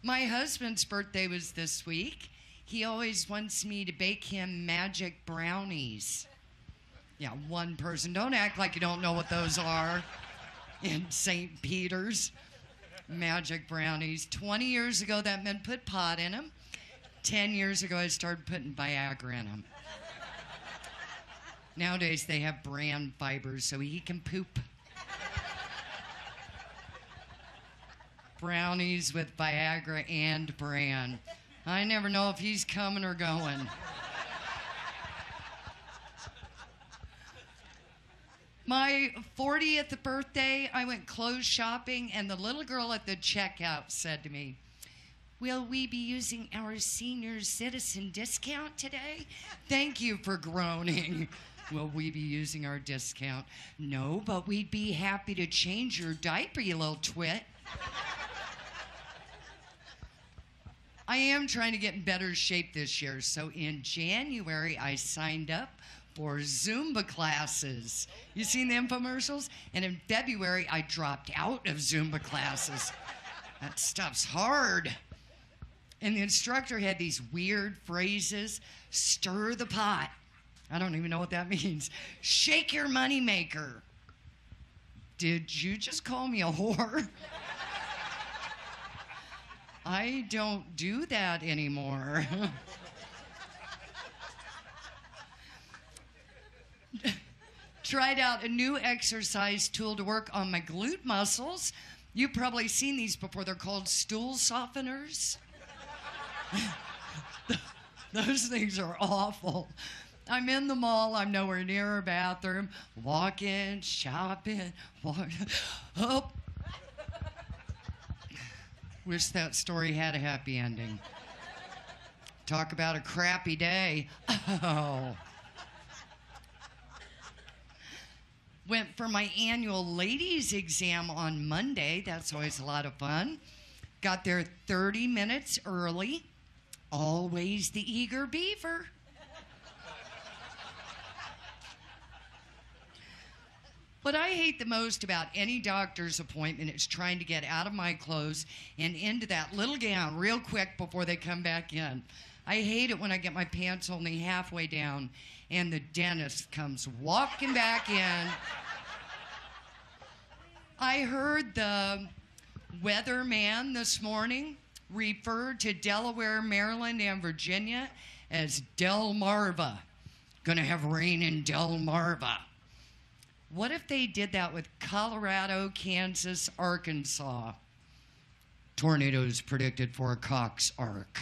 My husband's birthday was this week. He always wants me to bake him magic brownies. Yeah, one person. Don't act like you don't know what those are in St. Peter's. Magic brownies. 20 years ago, that meant put pot in them. 10 years ago, I started putting Viagra in them. Nowadays, they have bran fibers so he can poop. Brownies with Viagra and bran. I never know if he's coming or going. My 40th birthday, I went clothes shopping, and the little girl at the checkout said to me, "Will we be using our senior citizen discount today?" Thank you for groaning. Will we be using our discount? No, but we'd be happy to change your diaper, you little twit. I am trying to get in better shape this year, so in January, I signed up for Zumba classes. You seen the infomercials? And in February, I dropped out of Zumba classes. That stuff's hard. And the instructor had these weird phrases. Stir the pot. I don't even know what that means. Shake your moneymaker. Did you just call me a whore? I don't do that anymore. Tried out a new exercise tool to work on my glute muscles. You've probably seen these before. They're called stool softeners. Those things are awful. I'm in the mall. I'm nowhere near a bathroom. Walking, shopping, oh. Wish that story had a happy ending. Talk about a crappy day. Oh. Went for my annual ladies exam on Monday. That's always a lot of fun. Got there 30 minutes early. Always the eager beaver. What I hate the most about any doctor's appointment is trying to get out of my clothes and into that little gown real quick before they come back in. I hate it when I get my pants only halfway down and the dentist comes walking back in. I heard the weatherman this morning referred to Delaware, Maryland, and Virginia as Delmarva. Gonna have rain in Delmarva. What if they did that with Colorado, Kansas, Arkansas? Tornadoes predicted for a Cox arc.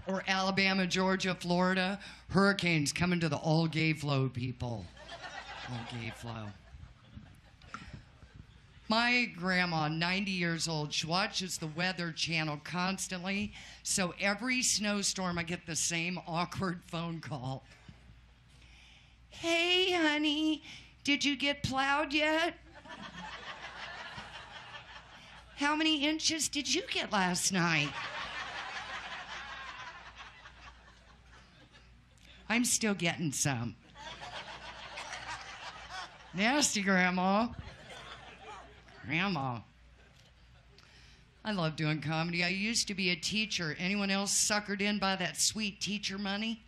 Or Alabama, Georgia, Florida, hurricanes coming to the all-gay flow people. All-gay flow. My grandma, 90 years old, she watches the Weather Channel constantly, so every snowstorm I get the same awkward phone call. "Hey, honey, did you get plowed yet? How many inches did you get last night?" I'm still getting some. Nasty, Grandma. Grandma. I love doing comedy. I used to be a teacher. Anyone else suckered in by that sweet teacher money?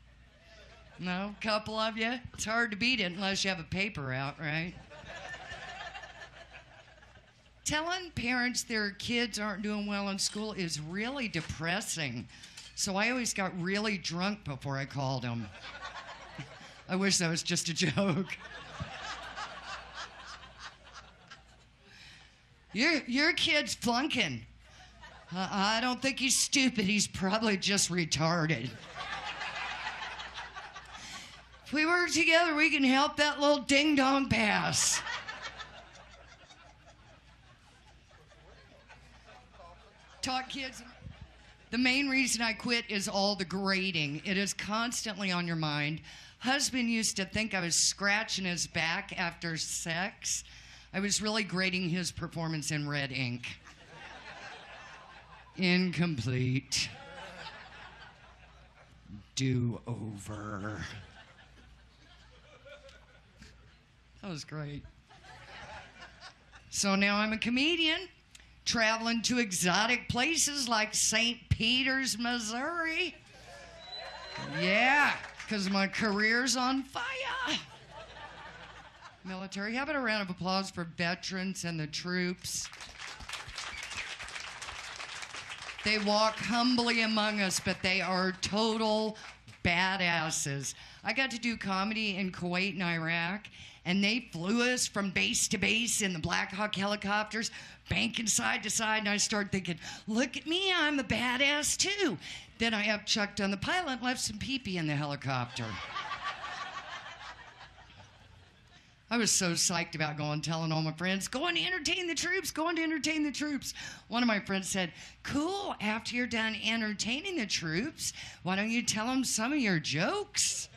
No? A couple of you? It's hard to beat it unless you have a paper out, right? Telling parents their kids aren't doing well in school is really depressing. So I always got really drunk before I called them. I wish that was just a joke. Your kid's flunking. I don't think he's stupid. He's probably just retarded. If we work together, we can help that little ding-dong pass. Talk kids. The main reason I quit is all the grading. It is constantly on your mind. Husband used to think I was scratching his back after sex. I was really grading his performance in red ink. Incomplete. Do over. That was great. So now I'm a comedian. traveling to exotic places like St. Peters, Missouri. Yeah, because my career's on fire. Military. How about a round of applause for veterans and the troops? They walk humbly among us, but they are total badasses. I got to do comedy in Kuwait and Iraq, and they flew us from base to base in the Black Hawk helicopters, banking side to side, and I started thinking, look at me, I'm a badass too. Then I upchucked on the pilot and left some pee-pee in the helicopter. I was so psyched about going, telling all my friends, going to entertain the troops, going to entertain the troops. One of my friends said, cool, after you're done entertaining the troops, why don't you tell them some of your jokes?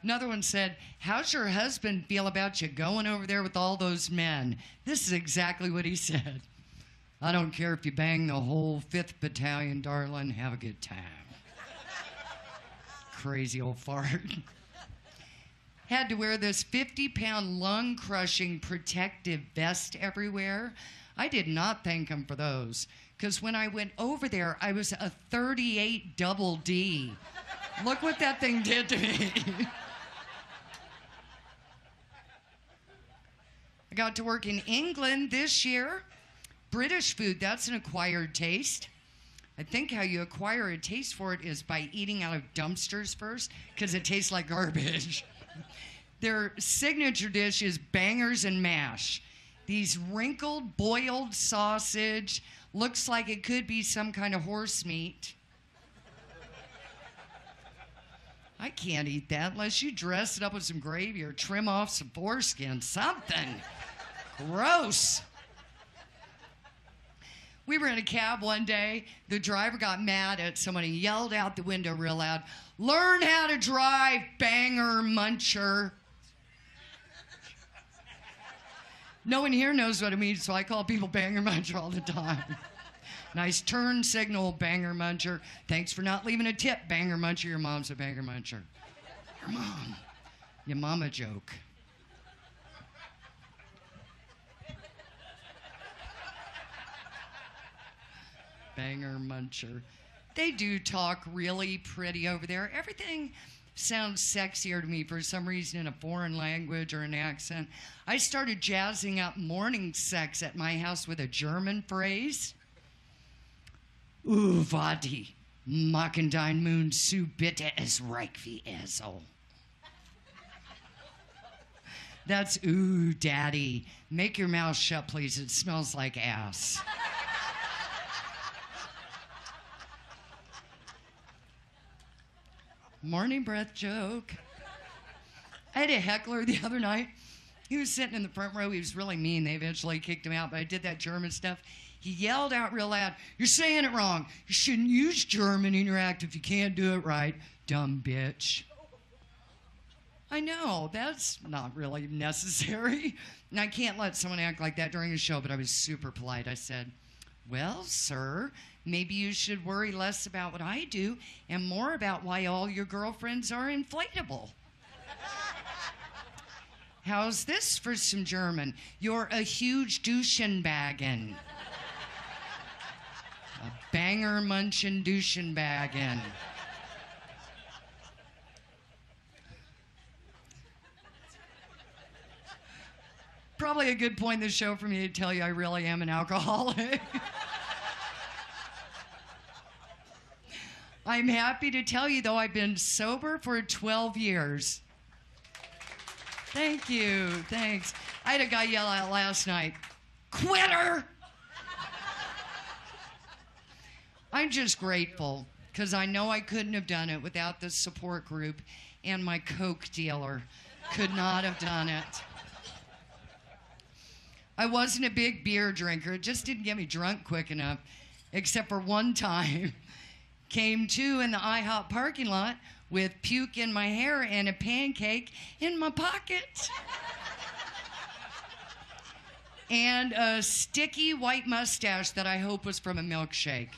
Another one said, how's your husband feel about you going over there with all those men? This is exactly what he said. I don't care if you bang the whole 5th Battalion, darling, have a good time. Crazy old fart. Had to wear this 50-pound lung-crushing protective vest everywhere. I did not thank him for those, because when I went over there, I was a 38 double D. Look what that thing did to me. I got to work in England this year. British food, that's an acquired taste. I think how you acquire a taste for it is by eating out of dumpsters first, because it tastes like garbage. Their signature dish is bangers and mash. These wrinkled, boiled sausage, looks like it could be some kind of horse meat. I can't eat that unless you dress it up with some gravy or trim off some foreskin, something. Gross. We were in a cab one day. The driver got mad at someone and yelled out the window real loud, learn how to drive, banger muncher. No one here knows what it means, so I call people banger muncher all the time. Nice turn signal, banger muncher. Thanks for not leaving a tip, banger muncher. Your mom's a banger muncher. Your mom. Your mama joke. Banger muncher. They do talk really pretty over there. Everything sounds sexier to me for some reason in a foreign language or an accent. I started jazzing up morning sex at my house with a German phrase. Vadi, machen dein Mund zu, bitte es reich wie Esel. That's, ooh, daddy, make your mouth shut, please. It smells like ass. Morning breath joke. I had a heckler the other night. He was sitting in the front row. He was really mean. They eventually kicked him out, but I did that German stuff. He yelled out real loud, you're saying it wrong. You shouldn't use German in your act if you can't do it right, dumb bitch. I know, that's not really necessary. And I can't let someone act like that during a show, but I was super polite. I said, well, sir, maybe you should worry less about what I do and more about why all your girlfriends are inflatable. How's this for some German? You're a huge douchenbaggin. A banger munchin' douchenbaggin. Probably a good point in the show for me to tell you I really am an alcoholic. I'm happy to tell you, though, I've been sober for 12 years. Thank you, thanks. I had a guy yell out last night, quitter! I'm just grateful, because I know I couldn't have done it without the support group, and my Coke dealer could not have done it. I wasn't a big beer drinker. It just didn't get me drunk quick enough, except for one time. Came to in the IHOP parking lot with puke in my hair and a pancake in my pocket. And a sticky white mustache that I hope was from a milkshake.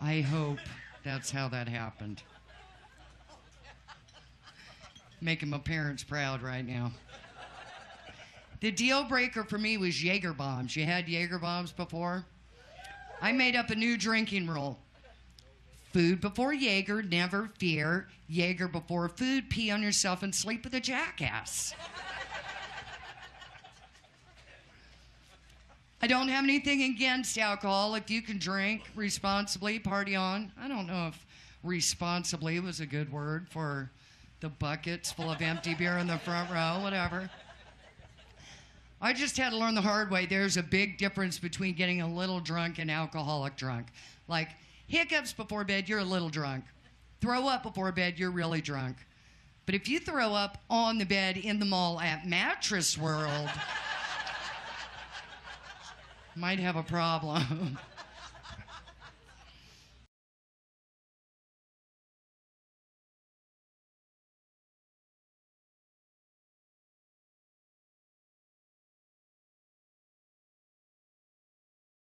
I hope that's how that happened. Making my parents proud right now. The deal breaker for me was Jaeger bombs. You had Jaeger bombs before? I made up a new drinking rule. Food before Jaeger, never fear. Jaeger before food, pee on yourself and sleep with a jackass. I don't have anything against alcohol. If you can drink responsibly, party on. I don't know if responsibly was a good word for the buckets full of empty beer in the front row, whatever. I just had to learn the hard way. There's a big difference between getting a little drunk and alcoholic drunk. Like hiccups before bed, you're a little drunk. Throw up before bed, you're really drunk. But if you throw up on the bed in the mall at Mattress World, might have a problem.